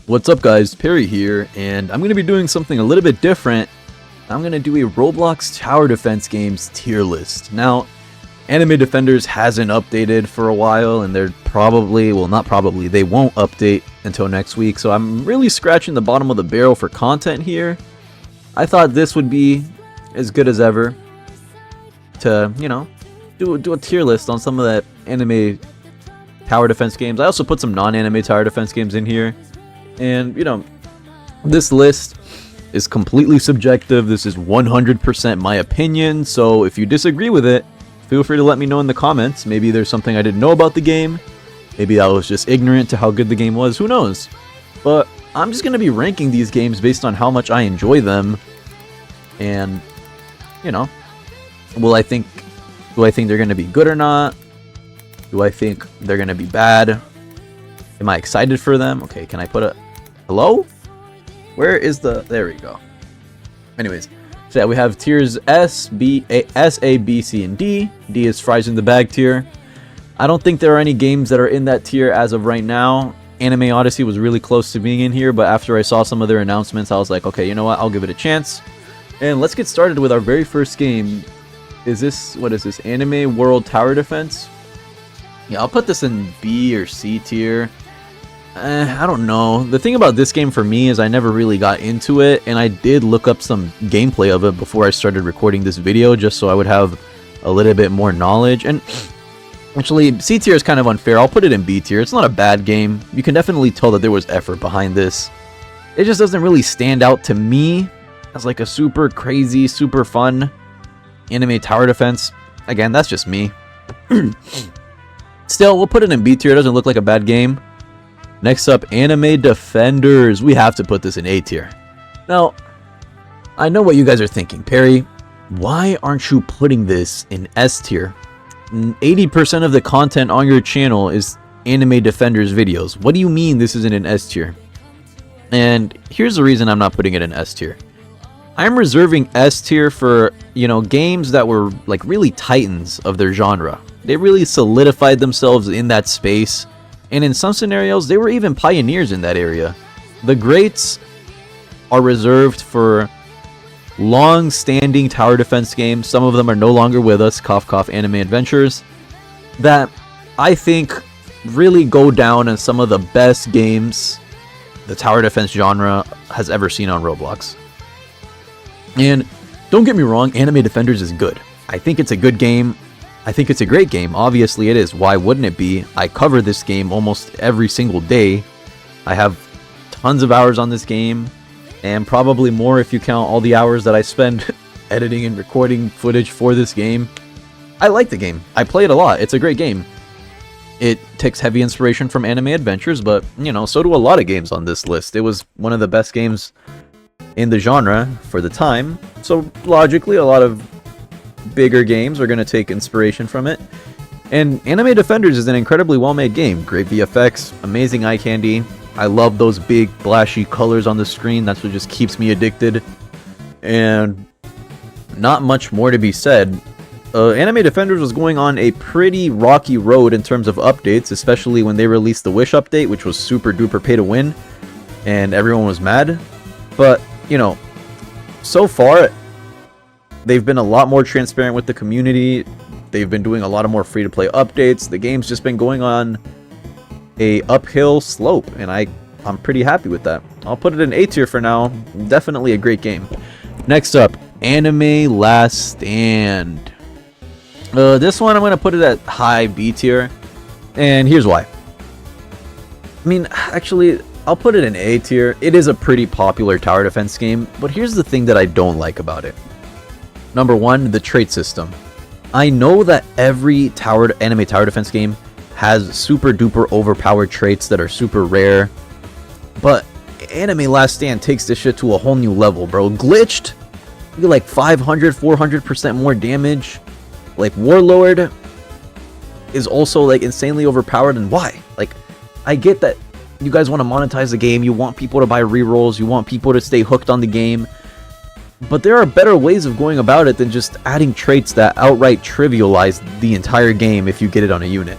What's up guys, Perry here, and I'm going to be doing something a little bit different. I'm going to do a Roblox tower defense games tier list. Now, Anime Defenders hasn't updated for a while, and they're probably, well not probably, they won't update until next week, so I'm really scratching the bottom of the barrel for content here. I thought this would be as good as ever to, you know, do a tier list on some of that anime tower defense games. I also put some non-anime tower defense games in here. And, you know, this list is completely subjective. This is 100% my opinion. So if you disagree with it, feel free to let me know in the comments. Maybe there's something I didn't know about the game. Maybe I was just ignorant to how good the game was. Who knows? But I'm just going to be ranking these games based on how much I enjoy them. And, you know, do I think they're going to be good or not? Do I think they're going to be bad? Am I excited for them? Okay, can I put a... Hello? Where is the... There we go. Anyways, so yeah, we have tiers S, A, B, C, and D. D is fries in the bag tier. I don't think there are any games that are in that tier as of right now. Anime Odyssey was really close to being in here, but after I saw some of their announcements, I was like, okay, you know what? I'll give it a chance. And let's get started with our very first game. What is this? Anime World Tower Defense? Yeah, I'll put this in B or C tier. I don't know. The thing about this game for me is I never really got into it, and I did look up some gameplay of it before I started recording this video, just so I would have a little bit more knowledge. And actually, C tier is kind of unfair. I'll put it in B tier. It's not a bad game. You can definitely tell that there was effort behind this. It just doesn't really stand out to me as like a super crazy, super fun anime tower defense. Again, that's just me. Still, we'll put it in B tier. It doesn't look like a bad game. Next up, Anime Defenders. We have to put this in A tier. Now, I know what you guys are thinking. Perry, why aren't you putting this in S tier? 80% of the content on your channel is Anime Defenders videos. What do you mean this isn't in S tier? And here's the reason I'm not putting it in S tier. I'm reserving S tier for, you know, games that were like really titans of their genre. They really solidified themselves in that space. And in some scenarios, they were even pioneers in that area. The greats are reserved for long-standing tower defense games. Some of them are no longer with us, cough cough anime adventures, that I think really go down as some of the best games the tower defense genre has ever seen on Roblox. And don't get me wrong, Anime Defenders is good. I think it's a good game. I think it's a great game. Obviously it is. Why wouldn't it be? I cover this game almost every single day. I have tons of hours on this game, and probably more if you count all the hours that I spend editing and recording footage for this game. I like the game. I play it a lot. It's a great game. It takes heavy inspiration from anime adventures, but, you know, so do a lot of games on this list. It was one of the best games in the genre for the time, so logically a lot of bigger games are going to take inspiration from it. And Anime Defenders is an incredibly well-made game. Great VFX, amazing eye candy. I love those big flashy colors on the screen. That's what just keeps me addicted. And not much more to be said. Anime Defenders was going on a pretty rocky road in terms of updates, especially when they released the Wish update, which was super duper pay to win, and everyone was mad. But, you know, so far they've been a lot more transparent with the community. They've been doing a lot of more free-to-play updates. The game's just been going on a uphill slope, and I'm pretty happy with that. I'll put it in A tier for now. Definitely a great game. Next up, Anime Last Stand. This one I'm going to put it at high B tier, and here's why. I mean, actually, I'll put it in A tier. It is a pretty popular tower defense game, but here's the thing that I don't like about it. Number one, the trait system. I know that every anime tower defense game has super duper overpowered traits that are super rare, but Anime Last Stand takes this shit to a whole new level, bro. Glitched, you get like 500, 400% more damage. Like Warlord is also like insanely overpowered, and why? Like, I get that you guys want to monetize the game, you want people to buy rerolls, you want people to stay hooked on the game. But there are better ways of going about it than just adding traits that outright trivialize the entire game if you get it on a unit.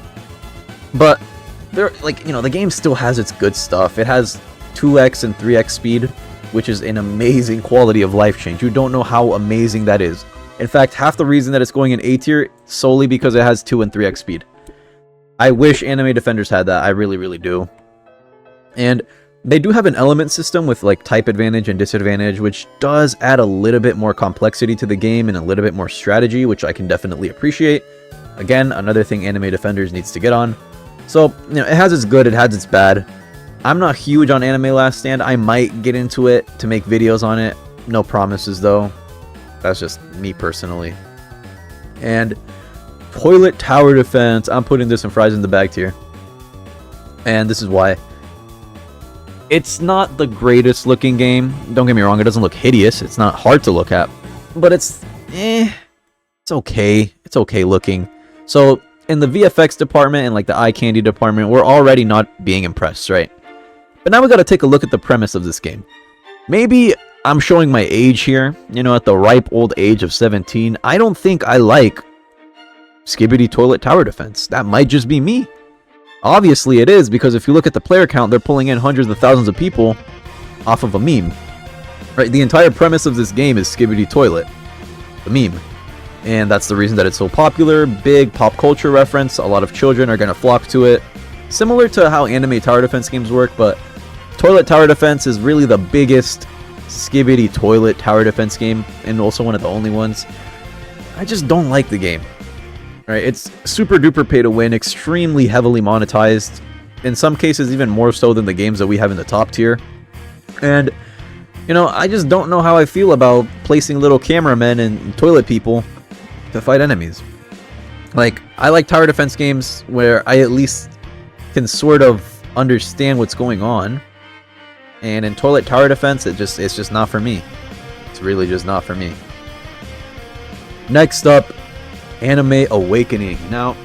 But there, like, you know, the game still has its good stuff. It has 2x and 3x speed, which is an amazing quality of life change. You don't know how amazing that is. In fact, half the reason that it's going in A tier solely because it has 2 and 3x speed. I wish Anime Defenders had that. I really, really do. And they do have an element system with like type advantage and disadvantage, which does add a little bit more complexity to the game and a little bit more strategy, which I can definitely appreciate. Again, another thing Anime Defenders needs to get on. So, you know, it has its good, it has its bad. I'm not huge on Anime Last Stand. I might get into it to make videos on it. No promises though. That's just me personally. And Toilet Tower Defense. I'm putting this in fries in the bag tier. And this is why. It's not the greatest looking game. Don't get me wrong, it doesn't look hideous. It's not hard to look at. But it's okay. It's okay looking. So in the VFX department and like the eye candy department, we're already not being impressed, right? But now we gotta take a look at the premise of this game. Maybe I'm showing my age here, you know, at the ripe old age of 17. I don't think I like Skibby Toilet Tower Defense. That might just be me. Obviously it is, because if you look at the player count, they're pulling in hundreds of thousands of people off of a meme. Right, the entire premise of this game is Skibby Toilet, the meme. And that's the reason that it's so popular. Big pop culture reference. A lot of children are going to flock to it. Similar to how anime tower defense games work, but Toilet Tower Defense is really the biggest Skibby Toilet Tower Defense game, and also one of the only ones. I just don't like the game. Right, it's super duper pay to win, extremely heavily monetized, in some cases even more so than the games that we have in the top tier. And, you know, I just don't know how I feel about placing little cameramen and toilet people to fight enemies. Like, I like tower defense games where I at least can sort of understand what's going on. And in Toilet Tower Defense, it's just not for me. It's really just not for me. Next up, Anime Awakening. Now,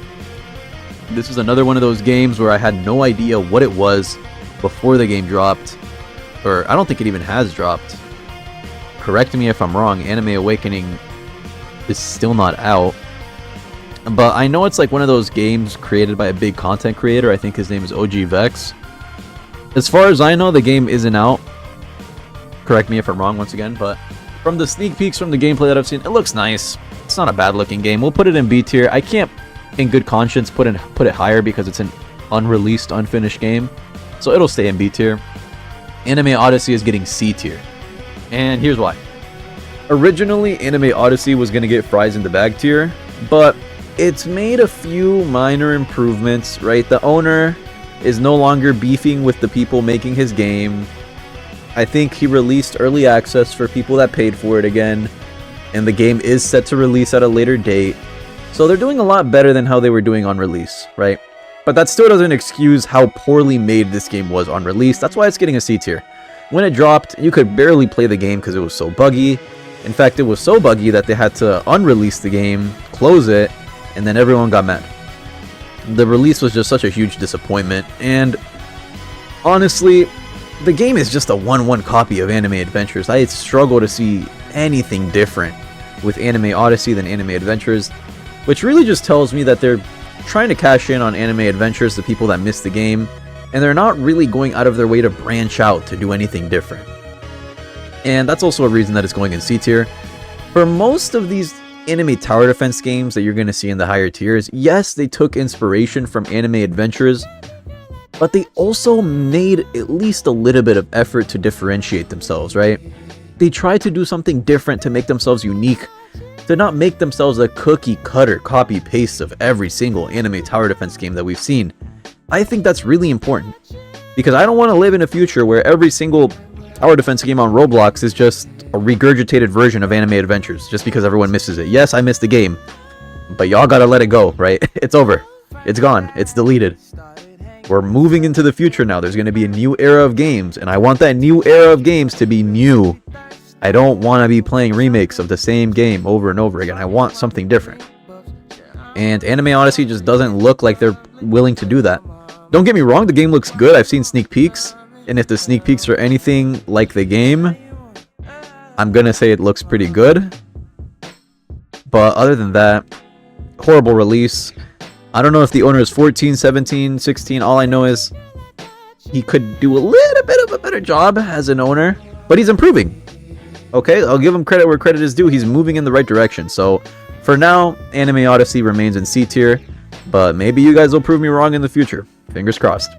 this is another one of those games where I had no idea what it was before the game dropped. Or, I don't think it even has dropped. Correct me if I'm wrong, Anime Awakening is still not out. But I know it's like one of those games created by a big content creator. I think his name is OG Vex. As far as I know, the game isn't out. Correct me if I'm wrong once again, but from the sneak peeks from the gameplay that I've seen, it looks nice. It's not a bad looking game. We'll put it in B tier. I can't, in good conscience, put it higher because it's an unreleased, unfinished game. So it'll stay in B tier. Anime Odyssey is getting C tier. And here's why. Originally, Anime Odyssey was going to get fries in the bag tier, but it's made a few minor improvements, right? The owner is no longer beefing with the people making his game. I think he released early access for people that paid for it again, and the game is set to release at a later date. So they're doing a lot better than how they were doing on release, right? But that still doesn't excuse how poorly made this game was on release. That's why it's getting a C tier. When it dropped, you could barely play the game because it was so buggy. In fact, it was so buggy that they had to unrelease the game, close it, and then everyone got mad. The release was just such a huge disappointment, and honestly, the game is just a 1-1 copy of Anime Adventures. I struggle to see anything different with Anime Odyssey than Anime Adventures, which really just tells me that they're trying to cash in on Anime Adventures, the people that missed the game, and they're not really going out of their way to branch out to do anything different. And that's also a reason that it's going in C tier. For most of these anime tower defense games that you're going to see in the higher tiers, yes, they took inspiration from Anime Adventures, but they also made at least a little bit of effort to differentiate themselves, right? They tried to do something different to make themselves unique, to not make themselves a cookie cutter copy paste of every single anime tower defense game that we've seen. I think that's really important, because I don't want to live in a future where every single tower defense game on Roblox is just a regurgitated version of Anime Adventures, just because everyone misses it. Yes, I missed the game, but y'all gotta let it go, right? It's over. It's gone. It's deleted. We're moving into the future now. There's gonna be a new era of games, and I want that new era of games to be new. I don't want to be playing remakes of the same game over and over again. I want something different. And Anime Odyssey just doesn't look like they're willing to do that. Don't get me wrong, the game looks good. I've seen sneak peeks, and if the sneak peeks are anything like the game, I'm gonna say it looks pretty good. But other than that, horrible release. I don't know if the owner is 14, 17, 16. All I know is he could do a little bit of a better better job as an owner, but he's improving. Okay, I'll give him credit where credit is due. He's moving in the right direction. So for now, Anime Odyssey remains in C tier, but maybe you guys will prove me wrong in the future. Fingers crossed.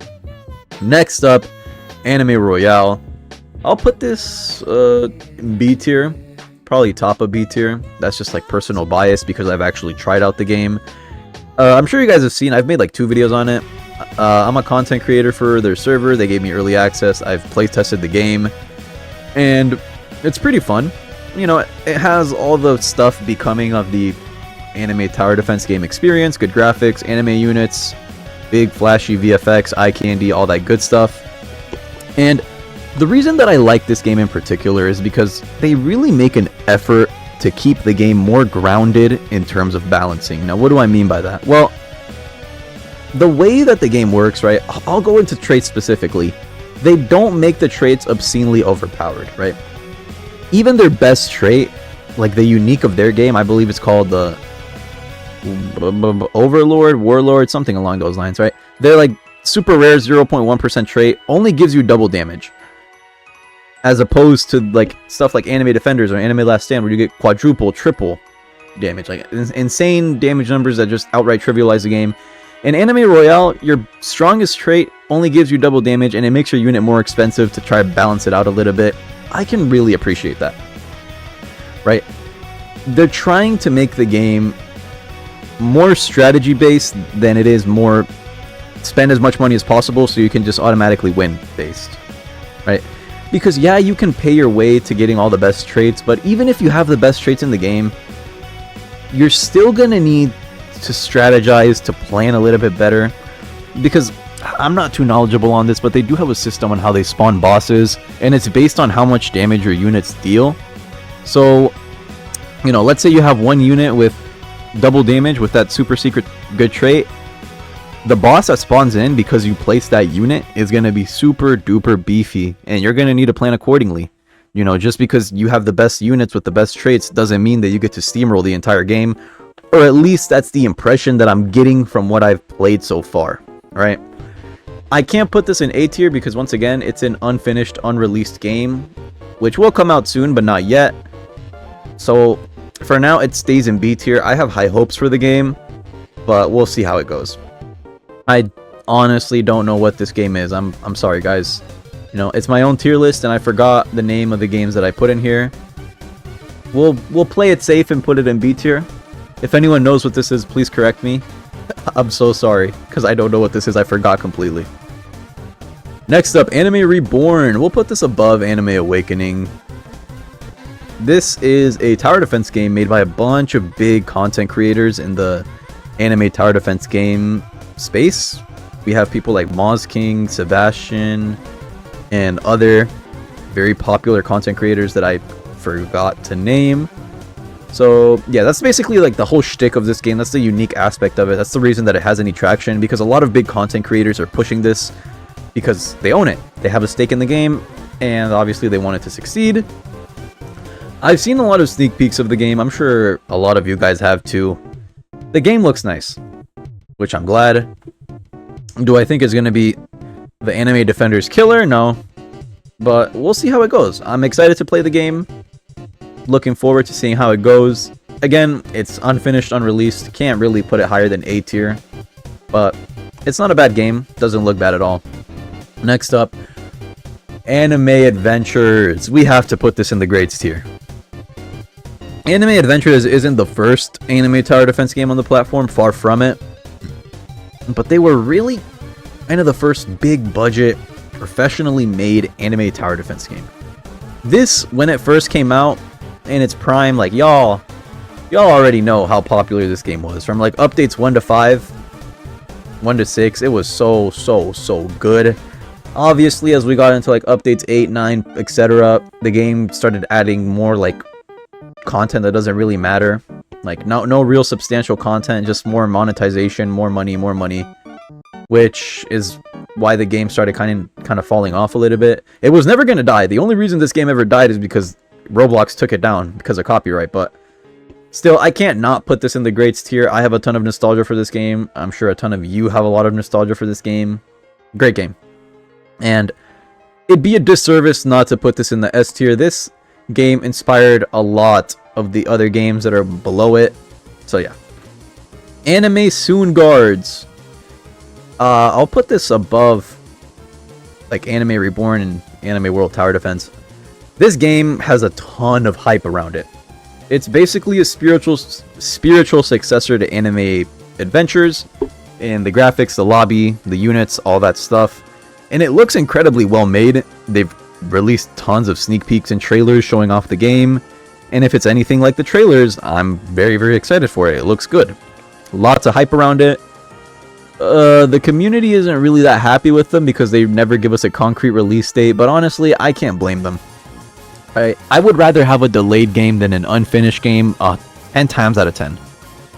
Next up, Anime Royale. I'll put this in B tier, probably top of B tier. That's just like personal bias because I've actually tried out the game. I'm sure you guys have seen, I've made like 2 videos on it. I'm a content creator for their server. They gave me early access. I've play tested the game, and it's pretty fun. You know, it has all the stuff becoming of the anime tower defense game experience: good graphics, anime units, big flashy VFX, eye candy, all that good stuff. And the reason that I like this game in particular is because they really make an effort to keep the game more grounded in terms of balancing. Now, what do I mean by that? Well, the way that the game works, right? I'll go into traits specifically. They don't make the traits obscenely overpowered, right? Even their best trait, like the unique of their game, I believe it's called the Overlord Warlord, something along those lines, right? They're like super rare 0.1% trait, only gives you double damage. As opposed to like stuff like Anime Defenders or Anime Last Stand, where you get quadruple, triple damage, like insane damage numbers that just outright trivialize the game. In Anime Royale, your strongest trait only gives you double damage, and it makes your unit more expensive to try to balance it out a little bit. I can really appreciate that, right? They're trying to make the game more strategy based than it is more spend as much money as possible so you can just automatically win based, right? Because yeah, you can pay your way to getting all the best traits, but even if you have the best traits in the game, you're still gonna need to strategize, to plan a little bit better. Because I'm not too knowledgeable on this, but they do have a system on how they spawn bosses, and it's based on how much damage your units deal. So, you know, let's say you have one unit with double damage with that super secret good trait. The boss that spawns in because you place that unit is going to be super duper beefy, and you're going to need to plan accordingly. You know, just because you have the best units with the best traits doesn't mean that you get to steamroll the entire game, or at least that's the impression that I'm getting from what I've played so far, right? I can't put this in A tier because once again, it's an unfinished, unreleased game, which will come out soon, but not yet. So for now, it stays in B tier. I have high hopes for the game, but we'll see how it goes. I honestly don't know what this game is. I'm sorry, guys. You know, it's my own tier list, and I forgot the name of the games that I put in here. We'll play it safe and put it in B tier. If anyone knows what this is, please correct me. I'm so sorry, because I don't know what this is. I forgot completely. Next up, Anime Reborn. We'll put this above Anime Awakening. This is a tower defense game made by a bunch of big content creators in the anime tower defense game space. We have people like Moz King, Sebastian, and other very popular content creators that I forgot to name. So yeah, that's basically like the whole shtick of this game. That's the unique aspect of it. That's the reason that it has any traction, because a lot of big content creators are pushing this because they own it. They have a stake in the game, and obviously they want it to succeed. I've seen a lot of sneak peeks of the game. I'm sure a lot of you guys have too. The game looks nice, which I'm glad. Do I think it's going to be the Anime Defenders killer? No. But we'll see how it goes. I'm excited to play the game. Looking forward to seeing how it goes. Again, it's unfinished, unreleased. Can't really put it higher than A tier. But it's not a bad game. Doesn't look bad at all. Next up, Anime Adventures. We have to put this in the grades tier. Anime Adventures isn't the first anime tower defense game on the platform, far from it. But they were really kind of the first big budget, professionally made anime tower defense game. This, when it first came out, in its prime, like y'all already know how popular this game was. From like updates 1 to 5, 1 to 6, it was so good. Obviously, as we got into like updates 8, 9, etc., the game started adding more like content that doesn't really matter. Like no real substantial content, just more monetization, more money, which is why the game started kind of falling off a little bit. It was never going to die. The only reason this game ever died is because Roblox took it down because of copyright, but still, I can't not put this in the grades tier. I have a ton of nostalgia for this game. I'm sure a ton of you have a lot of nostalgia for this game. Great game. And It'd be a disservice not to put this in the S tier. This game inspired a lot of the other games that are below it. So yeah. Anime Soon Guards. I'll put this above like Anime Reborn and Anime World Tower Defense. This game has a ton of hype around it. It's basically a spiritual successor to Anime Adventures in the graphics, the lobby, the units, all that stuff. And it looks incredibly well made. They've released tons of sneak peeks and trailers showing off the game. And if it's anything like the trailers, I'm very, very excited for it. It looks good. Lots of hype around it. The community isn't really that happy with them because they never give us a concrete release date. But honestly, I can't blame them. I would rather have a delayed game than an unfinished game 10 times out of 10.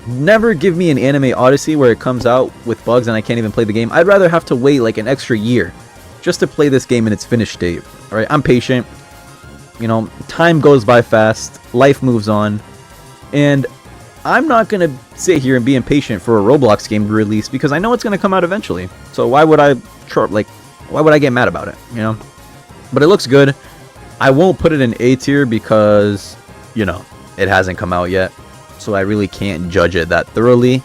Never give me an Anime Odyssey where it comes out with bugs and I can't even play the game. I'd rather have to wait like an extra year just to play this game in its finished state. Alright, I'm patient. You know, time goes by fast. Life moves on. And I'm not going to sit here and be impatient for a Roblox game to release because I know it's going to come out eventually. So why would I get mad about it, you know? But it looks good. I won't put it in A tier because, you know, it hasn't come out yet. So I really can't judge it that thoroughly.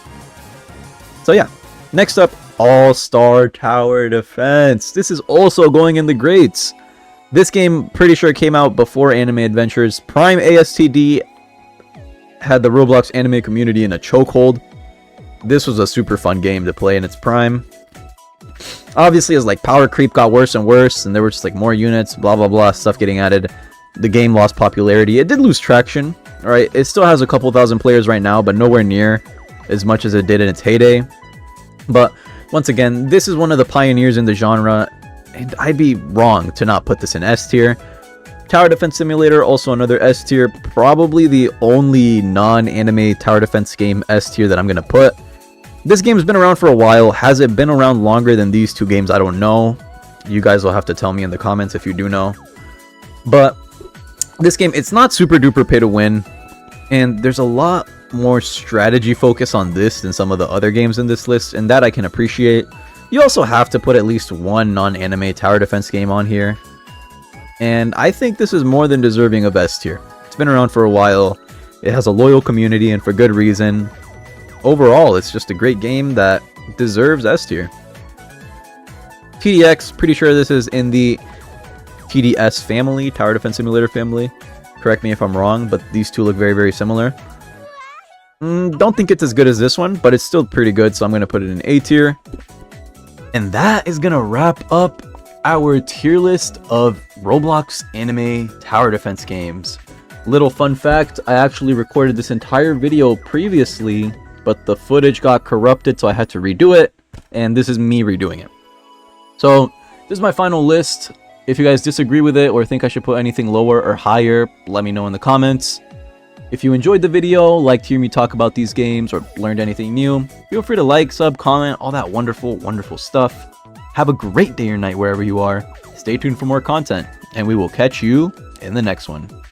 So yeah. Next up, All-Star Tower Defense. This is also going in the greats. This game, pretty sure came out before Anime Adventures. Prime ASTD had the Roblox anime community in a chokehold. This was a super fun game to play in its prime. Obviously, as like power creep got worse and worse, and there were just like more units, blah blah blah, stuff getting added, the game lost popularity. It did lose traction. All right, it still has a couple thousand players right now, but nowhere near as much as it did in its heyday. But once again, this is one of the pioneers in the genre, and I'd be wrong to not put this in S tier. Tower Defense Simulator, also another S tier, probably the only non-anime tower defense game S tier that I'm gonna put. This game's been around for a while. Has it been around longer than these two games? I don't know. You guys will have to tell me in the comments if you do know. But this game, it's not super duper pay to win, and there's a lot more strategy focus on this than some of the other games in this list, and that I can appreciate. You also have to put at least one non-anime tower defense game on here, and I think this is more than deserving of S tier. It's been around for a while. It has a loyal community, and for good reason. Overall, it's just a great game that deserves S tier. TDX, pretty sure this is in the TDS family, Tower Defense Simulator family. Correct me if I'm wrong, but these two look very, very similar. Don't think it's as good as this one, but it's still pretty good, so I'm going to put it in A tier. And that is going to wrap up our tier list of Roblox anime tower defense games. Little fun fact, I actually recorded this entire video previously, but the footage got corrupted, so I had to redo it, and this is me redoing it. So, this is my final list. If you guys disagree with it or think I should put anything lower or higher, let me know in the comments. If you enjoyed the video, liked hearing me talk about these games, or learned anything new, feel free to like, sub, comment, all that wonderful, wonderful stuff. Have a great day or night wherever you are. Stay tuned for more content, and we will catch you in the next one.